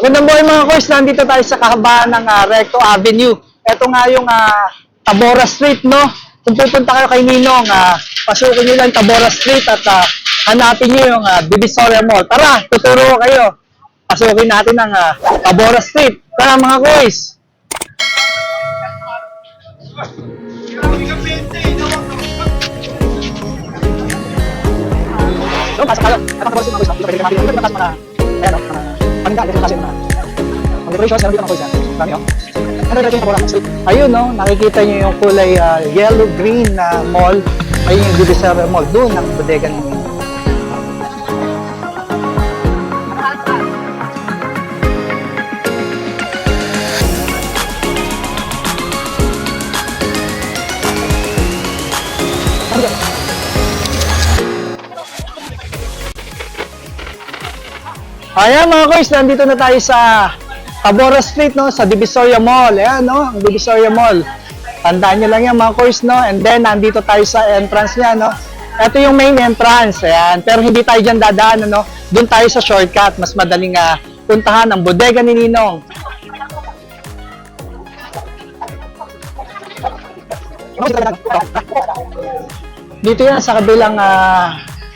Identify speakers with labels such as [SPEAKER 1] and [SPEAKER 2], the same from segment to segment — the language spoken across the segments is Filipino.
[SPEAKER 1] Good morning mga koys, nandito tayo sa kahabaan ng Recto Avenue. Ito nga yung Tabora Street, no? Kung pupunta kayo kay Ninong, pasukin nyo lang Tabora Street at hanapin nyo yung Divisoria Mall. Tara, tuturo ko kayo. Pasukin natin ang Tabora Street. Tara mga koys. So, pasok tayo. Ito ang Tabora Street mga koys. Dito pwede kayo makikita. Dito mga ayan o, pangga, dito kasi mga decorations, meron dito mga koys yan. Dami o. Ano dito yung Tabora Street? Ayun no, nakikita nyo yung kulay yellow-green na mall. Ayun yung Divisoria Mall. Doon ang bodega nyo. Ayan mga koys, nandito na tayo sa Tabora Street, no, sa Divisoria Mall. Ayan, no, ang Divisoria Mall. Tandaan nyo lang yan mga koys, no. And then, nandito tayo sa entrance niya, no. Ito yung main entrance, ayan. Pero hindi tayo dyan dadaan, no. Doon tayo sa shortcut. Mas madaling puntahan ang bodega ni Ninong. Dito yan sa kabilang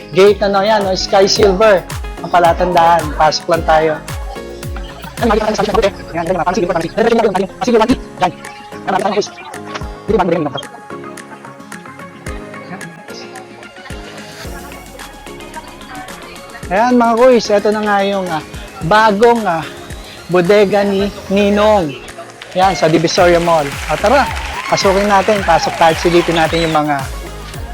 [SPEAKER 1] gate, ano yan, no, Sky Silver. Ang palatandaan, pasok lang tayo. Yan, makikita tayo sa sabi ng yan, yan, parang sige, parang sige. Yan, sige, yan. Yan, makikita tayo, boys. Dito ba, magaling naman. Ayan, mga boys, ito na nga yung bagong bodega ni Ninong. Yan, sa Divisoria Mall. Tara, pasukin natin, pasok tayo, silipin natin yung mga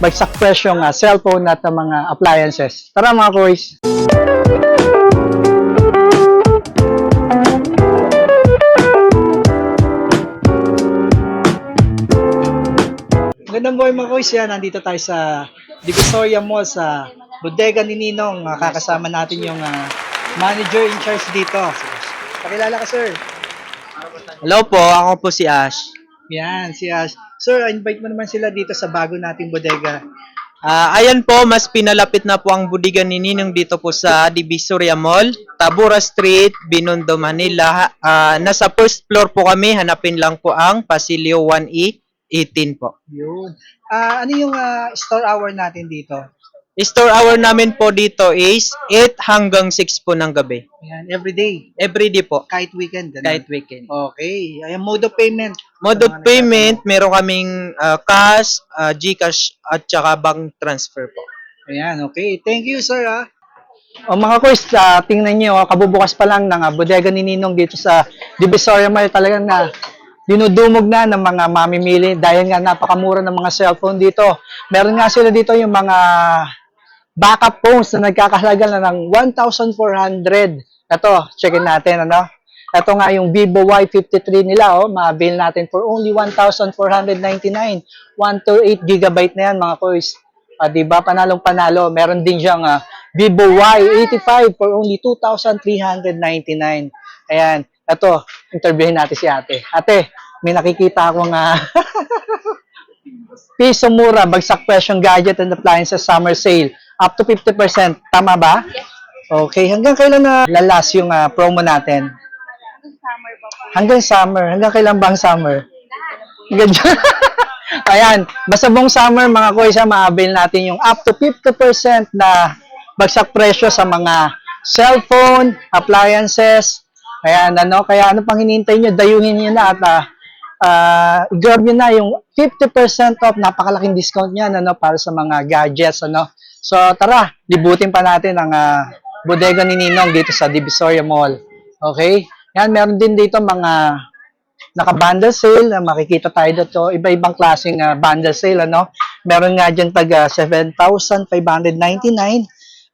[SPEAKER 1] bagsak presyong cellphone at mga appliances. Tara mga boys. Magandang boy mga boys, yan, nandito tayo sa Divisoria Mall sa bodega ni Ninong. Kakasama natin yung manager in charge dito. Pakilala ka, sir.
[SPEAKER 2] Hello po, ako po si Ash.
[SPEAKER 1] Yan, si Ash. Sir, invite mo naman sila dito sa bago nating bodega.
[SPEAKER 2] Ayan po, mas pinalapit na po ang bodega ni Ninong dito po sa Divisoria Mall, Tabora Street, Binondo, Manila. Nasa first floor po kami, hanapin lang po ang Pasilio 1E, 18 po.
[SPEAKER 1] Yun. Ano yung store hour natin dito?
[SPEAKER 2] Store hour namin po dito is 8 hanggang 6 po ng gabi.
[SPEAKER 1] Ayan, everyday.
[SPEAKER 2] Everyday po,
[SPEAKER 1] Kahit weekend. Ganun.
[SPEAKER 2] kahit weekend.
[SPEAKER 1] Okay. Ayan, mode of payment.
[SPEAKER 2] Mode of payment, meron kaming cash, GCash, at saka bank transfer po.
[SPEAKER 1] Ayan, okay. Thank you, sir. O mga koys, tingnan nyo, kabubukas pa lang ng bodega ni Ninong dito sa Divisoria Mall. Talagang dinudumog na ng mga mamimili dahil nga napakamura ng mga cellphone dito. Meron nga sila dito yung mga backup phones na nagkakahalaga na ng 1,400. Ito, checkin natin, ano? Ito nga yung Vivo Y53 nila, oh. Ma-avail natin for only 1,499. 128 GB na yan, mga koys. Diba? Panalong panalo. Meron din siyang Vivo Y85 for only 2,399. Ayan. Ito, interviewin natin si ate. Ate, may nakikita akong piso mura, bagsak presyong gadget and appliances summer sale. Up to 50%. Tama ba?
[SPEAKER 3] Yes.
[SPEAKER 1] Okay. Hanggang kailan na lalas yung promo natin?
[SPEAKER 3] Summer pa po.
[SPEAKER 1] Hanggang summer. Hanggang kailan ba ang summer? Hanggang Ayan. Basta buong summer, mga koys, ma-avail natin yung up to 50% na bagsak presyo sa mga cellphone, appliances. Ayan, ano? Kaya ano pang hinihintay nyo? Dayuhin nyo na at grab nyo na yung 50% off. Napakalaking discount yan, ano, para sa mga gadgets, ano. So, tara, libutin pa natin ang bodega ni Ninong dito sa Divisoria Mall. Okay? Yan, meron din dito mga naka-bundle sale. Makikita tayo dito. Iba-ibang klaseng bundle sale, ano. Meron nga dyan taga 7,599.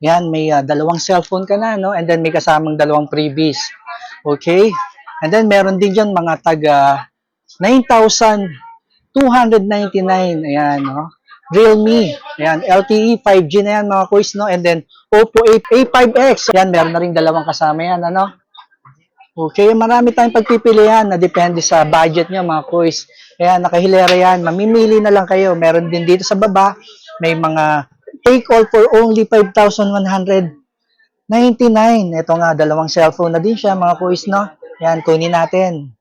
[SPEAKER 1] Yan, may dalawang cellphone ka na, no? And then may kasamang dalawang freebies. Okay? And then meron din dyan mga taga 9,299. Ayan, no? Realme. Ayan, LTE 5G na yan, mga koys, no? And then Oppo A5X. Ayan, meron na rin dalawang kasama yan, ano? Okay, marami tayong pagpipilian na depende sa budget nyo, mga koys. Ayan, nakahilera yan. Mamimili na lang kayo. Meron din dito sa baba, may mga take all for only 5,100. 99. Ito nga, dalawang cellphone na din siya, mga kuis, no? Yan, kunin natin.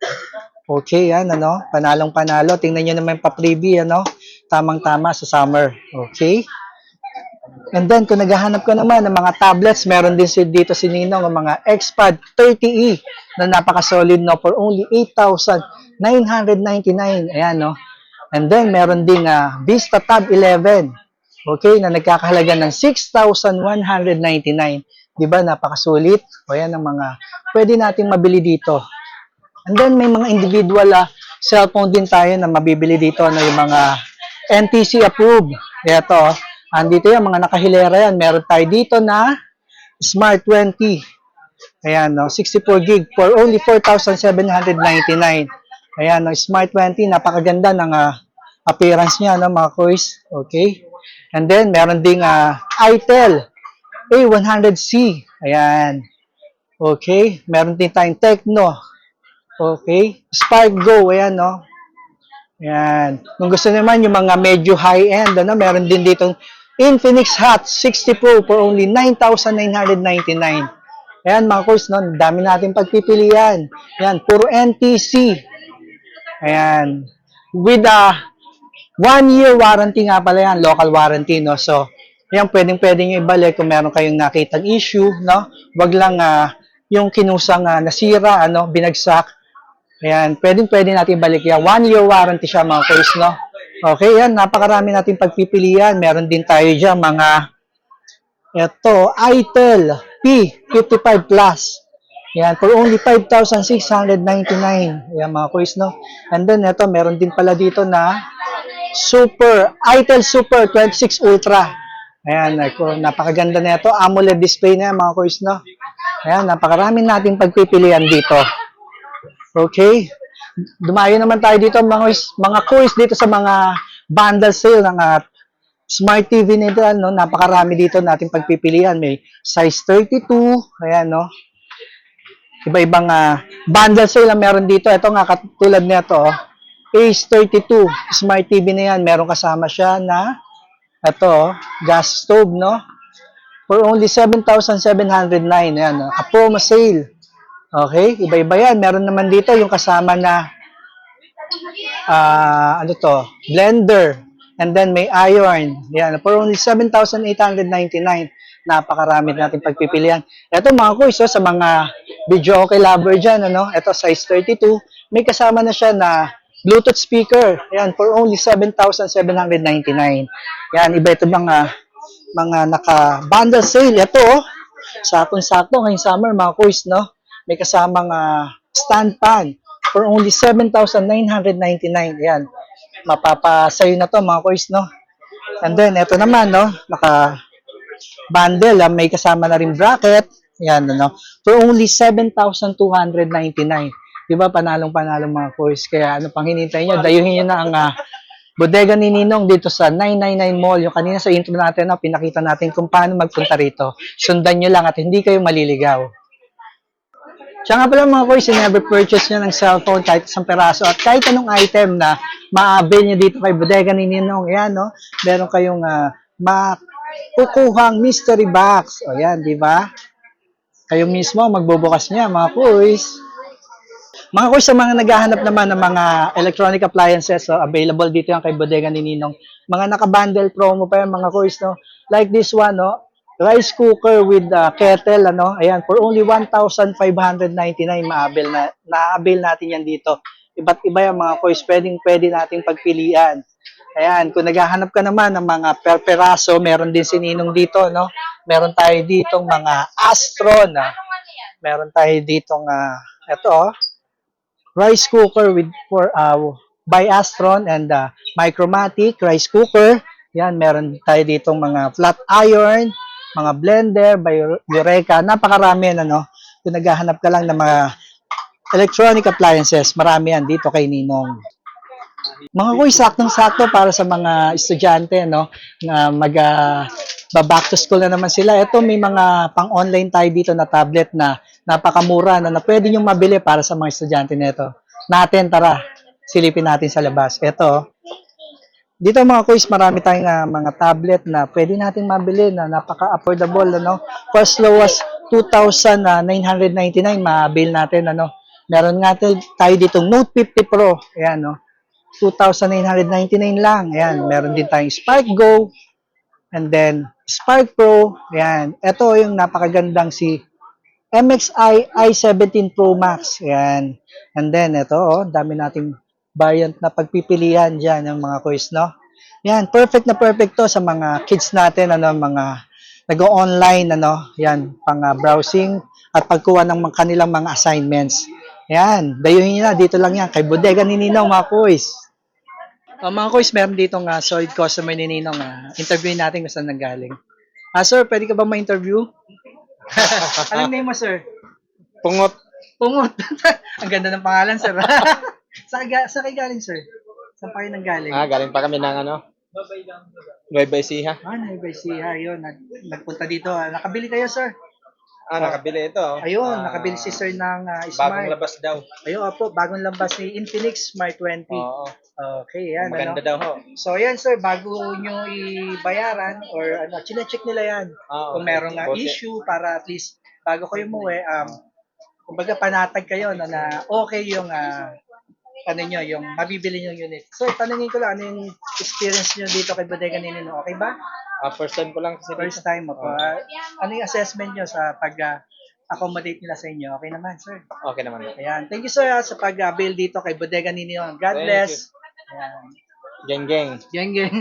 [SPEAKER 1] Okay, yan, ano? Panalong panalo. Tingnan nyo naman yung pa-freebie, ano? Tamang-tama sa summer. Okay? And then, kung naghahanap ka naman ng mga tablets, meron din dito si Ninong ng mga XPad 30e na napaka-solid, no? For only 8,999. Ayan, no? And then, meron ding Vista Tab 11. Okay, na nagkakahalaga ng 6,199. Diba, napakasulit. O yan ang mga pwede nating mabili dito. And then, may mga individual cellphone din tayo na mabibili dito, na yung mga NTC approved. Ito, andito yung mga nakahilera yan. Meron tayo dito na Smart 20. Ayan, no, 64 gig for only 4,799. Ayan, no, Smart 20, napakaganda ng appearance niya, no, mga kuys. Okay. And then, meron ding itel A100C. Ayan. Okay. Meron din tayong Tecno. Okay. Spark Go. Ayan, no. Ayan. Kung gusto naman yung mga medyo high-end, ano, meron din ditong Infinix Hot 60 Pro for only 9,999. Ayan, mga course, no, dami natin pagpipilian. Ayan, puro NTC. Ayan. With 1-year warranty nga pala yan, local warranty, no. So, ayan, pwedeng-pwede nyo ibalik kung meron kayong nakitang issue, no. Wag lang yung kinusang nasira, ano, binagsak. Ayan, pwedeng-pwede natin ibalik yan. 1-year warranty siya, mga course, no. Okay, yan, napakarami natin pagpipilian. Meron din tayo dyan, mga ito, itel P55 Plus. Yan, for only 5,699. Yan, mga course, no. And then, ito, meron din pala dito na itel Super 26 Ultra. Ayan, napakaganda na ito. AMOLED display na yan, mga course, no. Ayan, napakarami natin pagpipilian dito. Okay. Dumayo naman tayo dito, mga course dito sa mga bundle sale ng Smart TV nito, no? Napakarami dito natin pagpipilian. May size 32, ayan, no. Iba-ibang bundle sale ang meron dito. Ito nga, katulad nito, Ace 32, Smart TV na yan. Meron kasama siya na, ito, gas stove, no. For only 7,709, ayan, no? A promo sale. Okay, iba-iba yan. Meron naman dito yung kasama na, ano to, blender. And then may iron. Yan, for only 7,899. Napakarami natin pagpipilian. Ito, mga kuys, sa mga video okay lover dyan, ano? Ito, size 32. May kasama na siya na Bluetooth speaker. Yan, for only 7,799. Yan, iba ito mga naka-bundle sale. Ito, sakong-sakto ngayong summer, mga kuys, no? May kasamang stand pan for only 7,999. Yan. Mapapasayo na to, mga kuys, no? And then, ito naman, no? Naka-bundle. May kasama na rin bracket. Yan, no? For only 7,299. Diba, panalong-panalong, mga kuys. Kaya, ano pang hinintay nyo? Dayuhin nyo na ang bodega ni Ninong dito sa 999 Mall. Yung kanina sa intro natin, pinakita natin kung paano magpunta rito. Sundan nyo lang at hindi kayo maliligaw. Siya nga pala, mga boys, never purchase nyo ng cellphone kahit isang peraso at kahit anong item na ma-avail nyo dito kay bodega ni Ninong. Yan, no? Meron kayong makukuhang mystery box. O yan, di ba? Kayo mismo magbubukas niya, mga boys. Mga boys, sa mga naghahanap naman ng mga electronic appliances, available dito yan kay bodega ni Ninong. Mga naka-bundle promo pa yan, mga boys, no? Like this one, no? Rice cooker with kettle, ano? Ayan, for only 1,599 na-avail natin yan dito. Iba't iba yung mga coins, pwede nating pagpilian. Ayan, kung naghahanap ka naman ng mga perperaso, meron din si Ninong dito, no? Meron tayo ditong mga Astron, meron tayo ditong ito, rice cooker with by Astron and Micromatic rice cooker. Yan, meron tayo ditong mga flat iron, mga blender by Eureka. Napakarami yan, ano? Kung naghahanap ka lang ng mga electronic appliances, marami yan dito kay Ninong. Mga kuy, saktong-sakto para sa mga estudyante, no? Na back to school na naman sila. Ito, may mga pang-online tayo dito na tablet na napakamura na pwede nyo mabili para sa mga estudyante nito. Natin, tara, silipin natin sa labas. Ito, dito mga kuys, marami tayong mga tablet na pwede natin mabili na napaka-affordable, ano? For as low as 2,999 ma-avail natin, ano. Meron nga tayo ditong Note 50 Pro. Ayan, no. 2,999 lang. Ayan, meron din tayong Spark Go. And then, Spark Pro. Ayan. Ito yung napakagandang si MXI i17 Pro Max. Ayan. And then, ito, oh, dami nating variant na pagpipilian dyan, yung mga quiz, no? Yan, perfect na perfect to sa mga kids natin, ano, mga nag-online, ano, yan, pang browsing at pagkuha ng kanilang mga assignments. Yan, dayuhin nyo na, dito lang yan, kay Bodega ni Ninong, mga quiz. Mga quiz, meron dito nga solid customer ni Ninong. Interviewin natin kung saan nanggaling. Sir, pwede ka ba ma-interview? Anong name mo, sir?
[SPEAKER 2] Pungot.
[SPEAKER 1] Pungot. Ang ganda ng pangalan, sir. Saan kayo galing, sir? Saan pa kayo nanggaling?
[SPEAKER 2] Galing pa kami ng Nueva Ecija.
[SPEAKER 1] Nueva Ecija, yun. Nagpunta dito. Nakabili kayo, sir?
[SPEAKER 2] Nakabili ito.
[SPEAKER 1] Ayun, nakabili si sir ng
[SPEAKER 2] Bagong
[SPEAKER 1] Smart.
[SPEAKER 2] labas daw.
[SPEAKER 1] Ayun, opo, bagong labas ni Infinix Smart 20.
[SPEAKER 2] Oo.
[SPEAKER 1] Okay, yan.
[SPEAKER 2] Maganda
[SPEAKER 1] Ano?
[SPEAKER 2] daw ho.
[SPEAKER 1] So, yan, sir, bago nyo ibayaran or ano, chinecheck nila yan. Kung merong issue para at least bago kayo umuwi, kumbaga panatag kayo na okay yung ano nyo, yung mabibili yung unit. So, tanungin ko lang, ano yung experience nyo dito kay Bodega ni Nino? Okay ba?
[SPEAKER 2] First time ko lang kasi
[SPEAKER 1] First time mo po. Ano yung assessment nyo sa pag-accommodate nila sa inyo? Okay naman, sir.
[SPEAKER 2] Okay naman.
[SPEAKER 1] Ayan. Thank you, sir, sa pag-avail dito kay Bodega ni Nino. God
[SPEAKER 2] Thank
[SPEAKER 1] bless. Ayan.
[SPEAKER 2] Geng geng.
[SPEAKER 1] Geng, geng.